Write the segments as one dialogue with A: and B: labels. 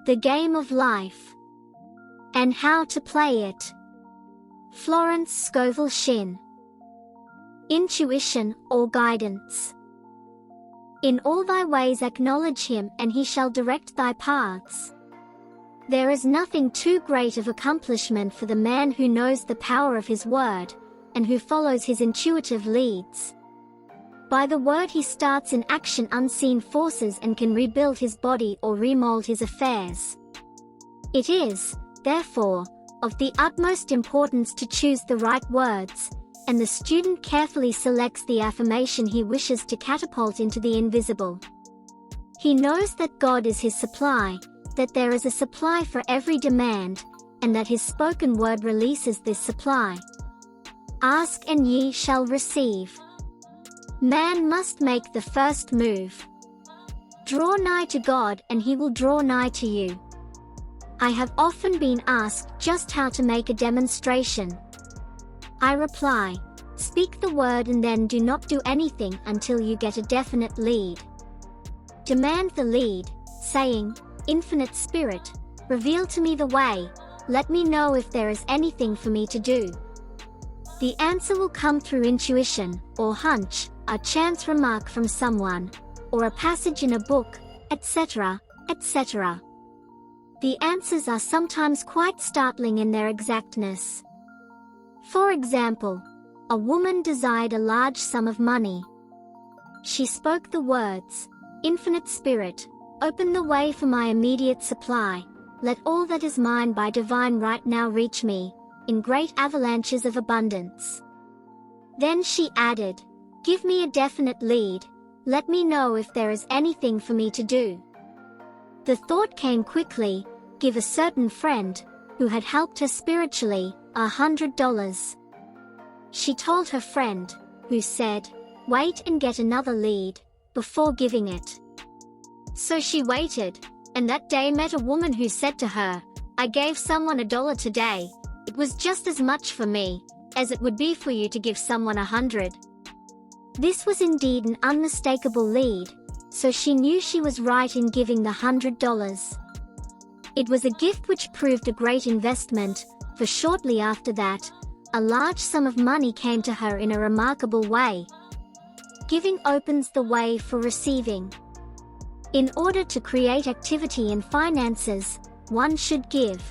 A: The Game of Life and How to Play It. Florence Scovel Shinn. Intuition or guidance. In all thy ways acknowledge him, and he shall direct thy paths. There is nothing too great of accomplishment for the man who knows the power of his word, and who follows his intuitive leads. By the word he starts in action unseen forces and can rebuild his body or remold his affairs. It is, therefore, of the utmost importance to choose the right words, and the student carefully selects the affirmation he wishes to catapult into the invisible. He knows that God is his supply, that there is a supply for every demand, and that his spoken word releases this supply. Ask and ye shall receive. Man must make the first move. Draw nigh to God and he will draw nigh to you. I have often been asked just how to make a demonstration. I reply, speak the word and then do not do anything until you get a definite lead. Demand the lead, saying, Infinite Spirit, reveal to me the way, let me know if there is anything for me to do. The answer will come through intuition, or hunch, a chance remark from someone, or a passage in a book, etc., etc. The answers are sometimes quite startling in their exactness. For example, a woman desired a large sum of money. She spoke the words, Infinite Spirit, open the way for my immediate supply, let all that is mine by divine right now reach me, in great avalanches of abundance. Then she added, give me a definite lead, let me know if there is anything for me to do. The thought came quickly, give a certain friend, who had helped her spiritually, $100. She told her friend, who said, wait and get another lead, before giving it. So she waited, and that day met a woman who said to her, I gave someone $1 today, it was just as much for me, as it would be for you to give someone 100. This was indeed an unmistakable lead, so she knew she was right in giving the $100. It was a gift which proved a great investment, for shortly after that, a large sum of money came to her in a remarkable way. Giving opens the way for receiving. In order to create activity in finances, one should give.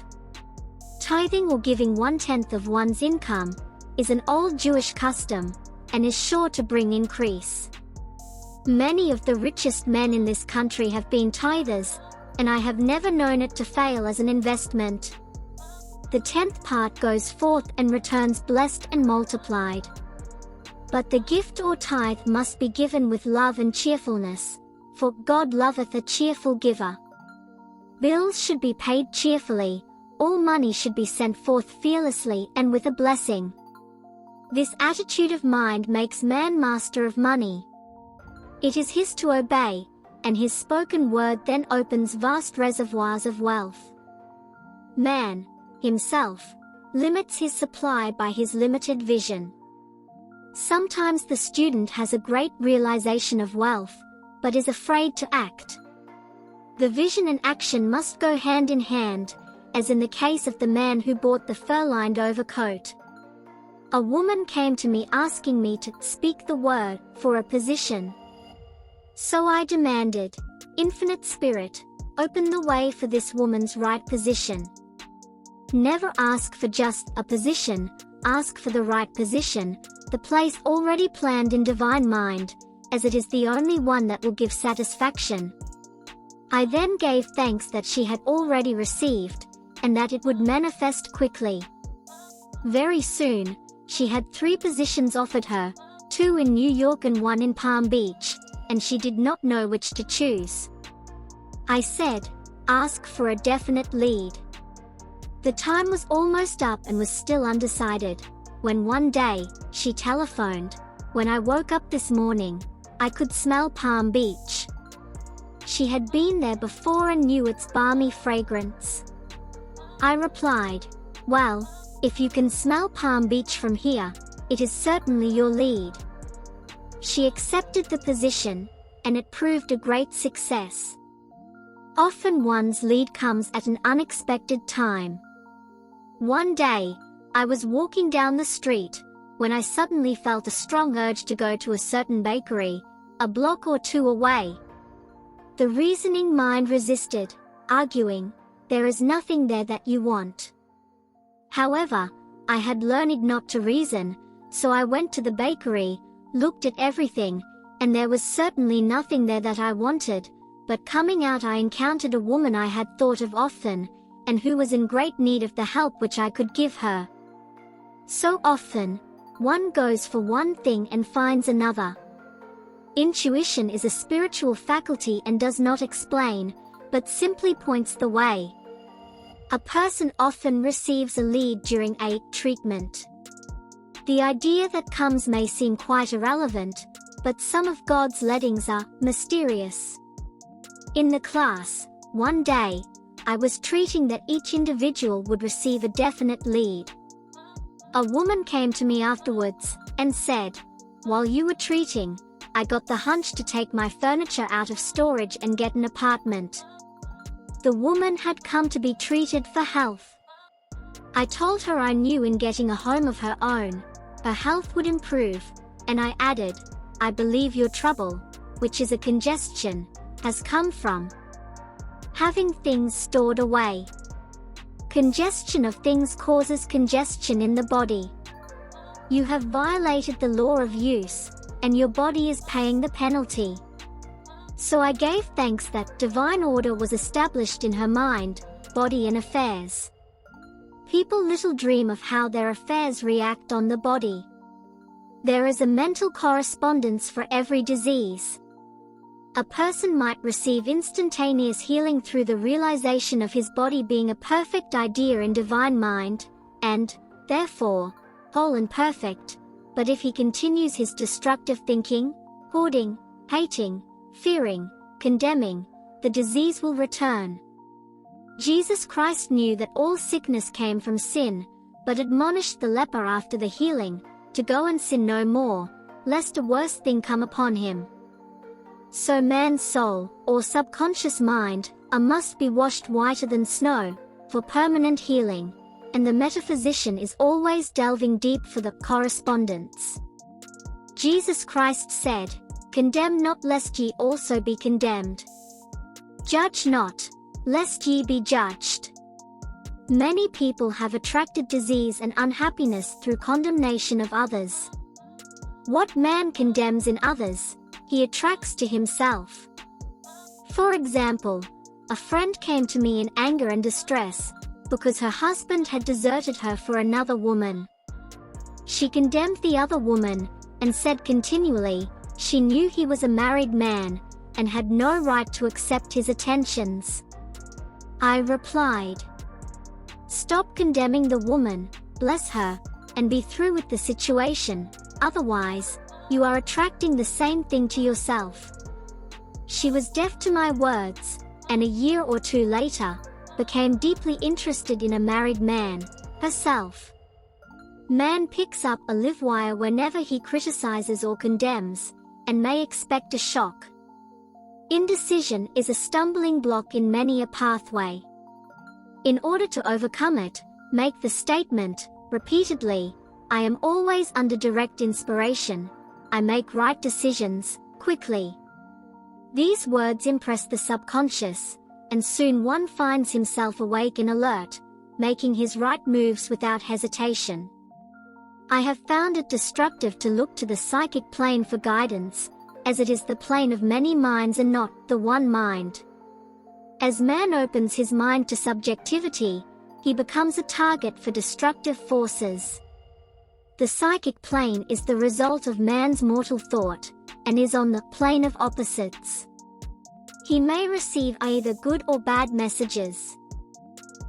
A: Tithing or giving 1/10 of one's income is an old Jewish custom, and is sure to bring increase. Many of the richest men in this country have been tithers, and I have never known it to fail as an investment. The 10th part goes forth and returns blessed and multiplied. But the gift or tithe must be given with love and cheerfulness, for God loveth a cheerful giver. Bills should be paid cheerfully, all money should be sent forth fearlessly and with a blessing. This attitude of mind makes man master of money. It is his to obey, and his spoken word then opens vast reservoirs of wealth. Man, himself, limits his supply by his limited vision. Sometimes the student has a great realization of wealth, but is afraid to act. The vision and action must go hand in hand, as in the case of the man who bought the fur-lined overcoat. A woman came to me asking me to speak the word for a position. So I demanded, Infinite Spirit, open the way for this woman's right position. Never ask for just a position, ask for the right position, the place already planned in divine mind, as it is the only one that will give satisfaction. I then gave thanks that she had already received, and that it would manifest quickly. Very soon, she had 3 positions offered her, 2 in New York and 1 in Palm Beach, and she did not know which to choose. I said, ask for a definite lead. The time was almost up and was still undecided, when one day, she telephoned. When I woke up this morning, I could smell Palm Beach. She had been there before and knew its balmy fragrance. I replied, well, if you can smell Palm Beach from here, it is certainly your lead. She accepted the position, and it proved a great success. Often one's lead comes at an unexpected time. One day, I was walking down the street, when I suddenly felt a strong urge to go to a certain bakery, a block or two away. The reasoning mind resisted, arguing, "There is nothing there that you want." However, I had learned not to reason, so I went to the bakery, looked at everything, and there was certainly nothing there that I wanted, but coming out I encountered a woman I had thought of often, and who was in great need of the help which I could give her. So often, one goes for one thing and finds another. Intuition is a spiritual faculty and does not explain, but simply points the way. A person often receives a lead during a treatment. The idea that comes may seem quite irrelevant, but some of God's leadings are mysterious. In the class, one day, I was treating that each individual would receive a definite lead. A woman came to me afterwards, and said, "While you were treating, I got the hunch to take my furniture out of storage and get an apartment." The woman had come to be treated for health. I told her I knew in getting a home of her own, her health would improve, and I added, "I believe your trouble, which is a congestion, has come from having things stored away." Congestion of things causes congestion in the body. You have violated the law of use, and your body is paying the penalty. So I gave thanks that divine order was established in her mind, body and affairs. People little dream of how their affairs react on the body. There is a mental correspondence for every disease. A person might receive instantaneous healing through the realization of his body being a perfect idea in divine mind, and, therefore, whole and perfect, but if he continues his destructive thinking, hoarding, hating, fearing, condemning, the disease will return. Jesus Christ knew that all sickness came from sin, but admonished the leper after the healing, to go and sin no more, lest a worse thing come upon him. So man's soul, or subconscious mind, must be washed whiter than snow, for permanent healing, and the metaphysician is always delving deep for the correspondence. Jesus Christ said, "Condemn not lest ye also be condemned. Judge not, lest ye be judged." Many people have attracted disease and unhappiness through condemnation of others. What man condemns in others, he attracts to himself. For example, a friend came to me in anger and distress, because her husband had deserted her for another woman. She condemned the other woman, and said continually, she knew he was a married man, and had no right to accept his attentions. I replied, "Stop condemning the woman, bless her, and be through with the situation, otherwise, you are attracting the same thing to yourself." She was deaf to my words, and a year or two later, became deeply interested in a married man, herself. Man picks up a live wire whenever he criticizes or condemns, and may expect a shock. Indecision is a stumbling block in many a pathway. In order to overcome it, make the statement, repeatedly, "I am always under direct inspiration. I make right decisions, quickly." These words impress the subconscious, and soon one finds himself awake and alert, making his right moves without hesitation. I have found it destructive to look to the psychic plane for guidance, as it is the plane of many minds and not the one mind. As man opens his mind to subjectivity, he becomes a target for destructive forces. The psychic plane is the result of man's mortal thought, and is on the plane of opposites. He may receive either good or bad messages.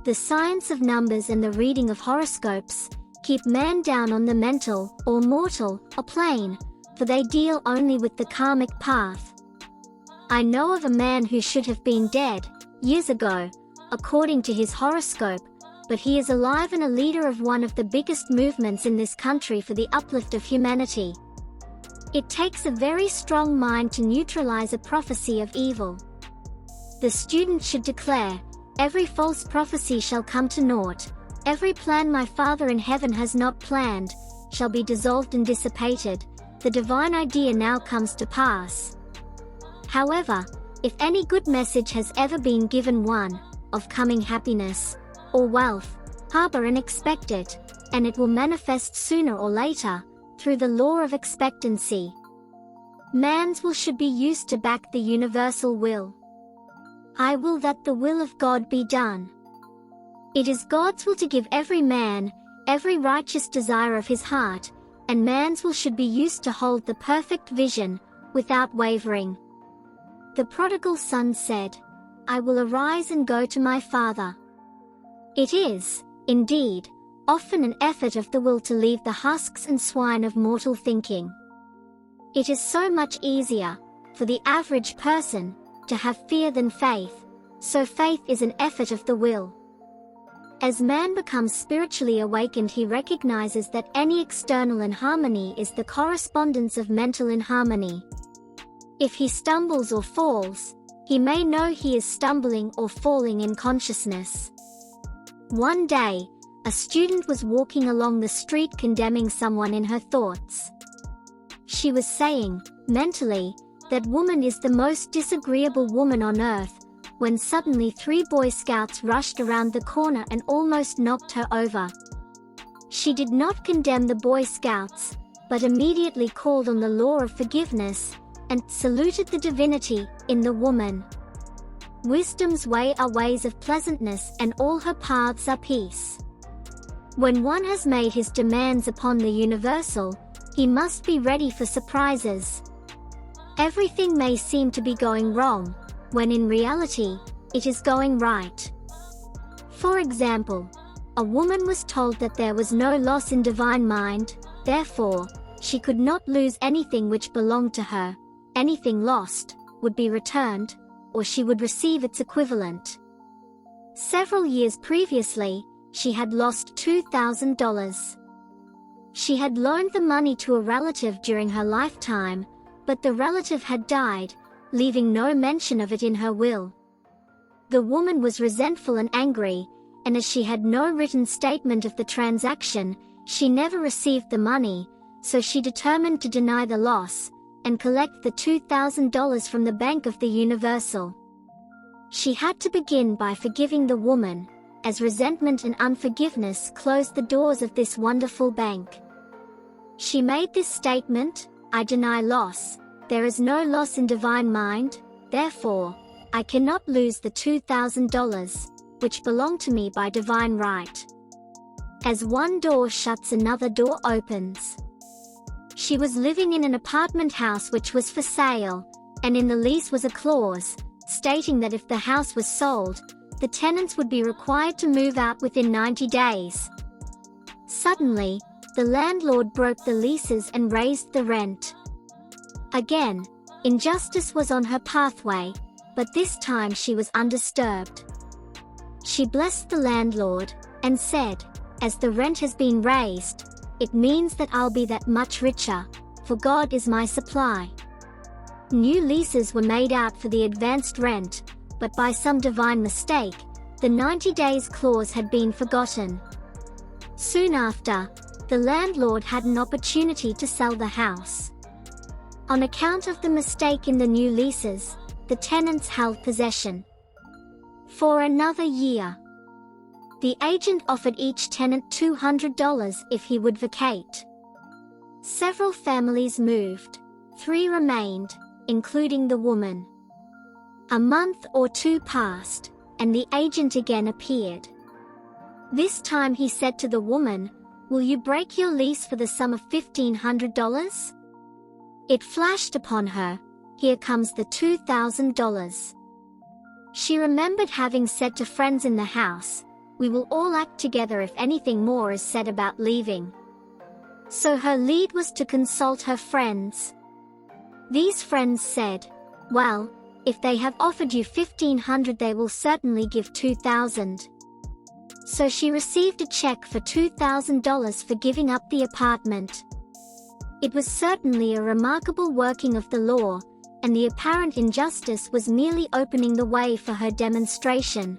A: The science of numbers and the reading of horoscopes keep man down on the mental, or mortal, plane, for they deal only with the karmic path. I know of a man who should have been dead, years ago, according to his horoscope, but he is alive and a leader of one of the biggest movements in this country for the uplift of humanity. It takes a very strong mind to neutralize a prophecy of evil. The student should declare, "Every false prophecy shall come to naught. Every plan my Father in heaven has not planned, shall be dissolved and dissipated. The divine idea now comes to pass." However, if any good message has ever been given, one of coming happiness or wealth, harbor and expect it, and it will manifest sooner or later, through the law of expectancy. Man's will should be used to back the universal will. I will that the will of God be done. It is God's will to give every man every righteous desire of his heart, and man's will should be used to hold the perfect vision, without wavering. The prodigal son said, "I will arise and go to my father." It is, indeed, often an effort of the will to leave the husks and swine of mortal thinking. It is so much easier, for the average person, to have fear than faith, so faith is an effort of the will. As man becomes spiritually awakened, he recognizes that any external inharmony is the correspondence of mental inharmony. If he stumbles or falls, he may know he is stumbling or falling in consciousness. One day, a student was walking along the street condemning someone in her thoughts. She was saying, mentally, that woman is the most disagreeable woman on earth, when suddenly 3 Boy Scouts rushed around the corner and almost knocked her over. She did not condemn the Boy Scouts, but immediately called on the law of forgiveness, and saluted the divinity in the woman. Wisdom's way are ways of pleasantness, and all her paths are peace. When one has made his demands upon the universal, he must be ready for surprises. Everything may seem to be going wrong, when in reality, it is going right. For example, a woman was told that there was no loss in divine mind, therefore, she could not lose anything which belonged to her. Anything lost would be returned, or she would receive its equivalent. Several years previously, she had lost $2,000. She had loaned the money to a relative during her lifetime, but the relative had died, leaving no mention of it in her will. The woman was resentful and angry, and as she had no written statement of the transaction, she never received the money, so she determined to deny the loss, and collect the $2,000 from the Bank of the Universal. She had to begin by forgiving the woman, as resentment and unforgiveness closed the doors of this wonderful bank. She made this statement, "I deny loss. There is no loss in divine mind, therefore, I cannot lose the $2,000, which belong to me by divine right." As one door shuts, another door opens. She was living in an apartment house which was for sale, and in the lease was a clause, stating that if the house was sold, the tenants would be required to move out within 90 days. Suddenly, the landlord broke the leases and raised the rent. Again, injustice was on her pathway, but this time she was undisturbed. She blessed the landlord, and said, "As the rent has been raised, it means that I'll be that much richer, for God is my supply." New leases were made out for the advanced rent, but by some divine mistake, the 90 days clause had been forgotten. Soon after, the landlord had an opportunity to sell the house. On account of the mistake in the new leases, the tenants held possession for another year. The agent offered each tenant $200 if he would vacate. Several families moved. 3 remained, including the woman. A month or 2 passed, and the agent again appeared. This time he said to the woman, "Will you break your lease for the sum of $1,500? It flashed upon her, here comes the $2,000. She remembered having said to friends in the house, "We will all act together if anything more is said about leaving." So her lead was to consult her friends. These friends said, "Well, if they have offered you $1,500 they will certainly give $2,000. So she received a check for $2,000 for giving up the apartment. It was certainly a remarkable working of the law, and the apparent injustice was merely opening the way for her demonstration.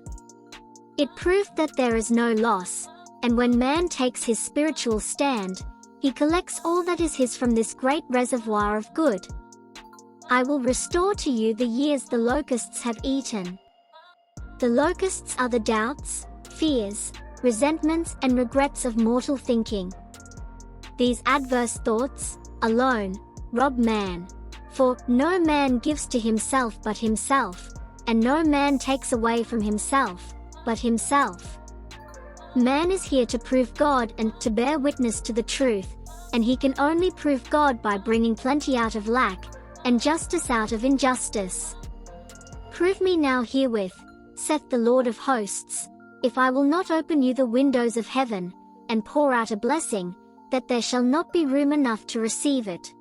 A: It proved that there is no loss, and when man takes his spiritual stand, he collects all that is his from this great reservoir of good. I will restore to you the years the locusts have eaten. The locusts are the doubts, fears, resentments and regrets of mortal thinking. These adverse thoughts, alone, rob man. For, no man gives to himself but himself, and no man takes away from himself, but himself. Man is here to prove God and to bear witness to the truth, and he can only prove God by bringing plenty out of lack, and justice out of injustice. Prove me now herewith, saith the Lord of hosts, if I will not open you the windows of heaven, and pour out a blessing, that there shall not be room enough to receive it.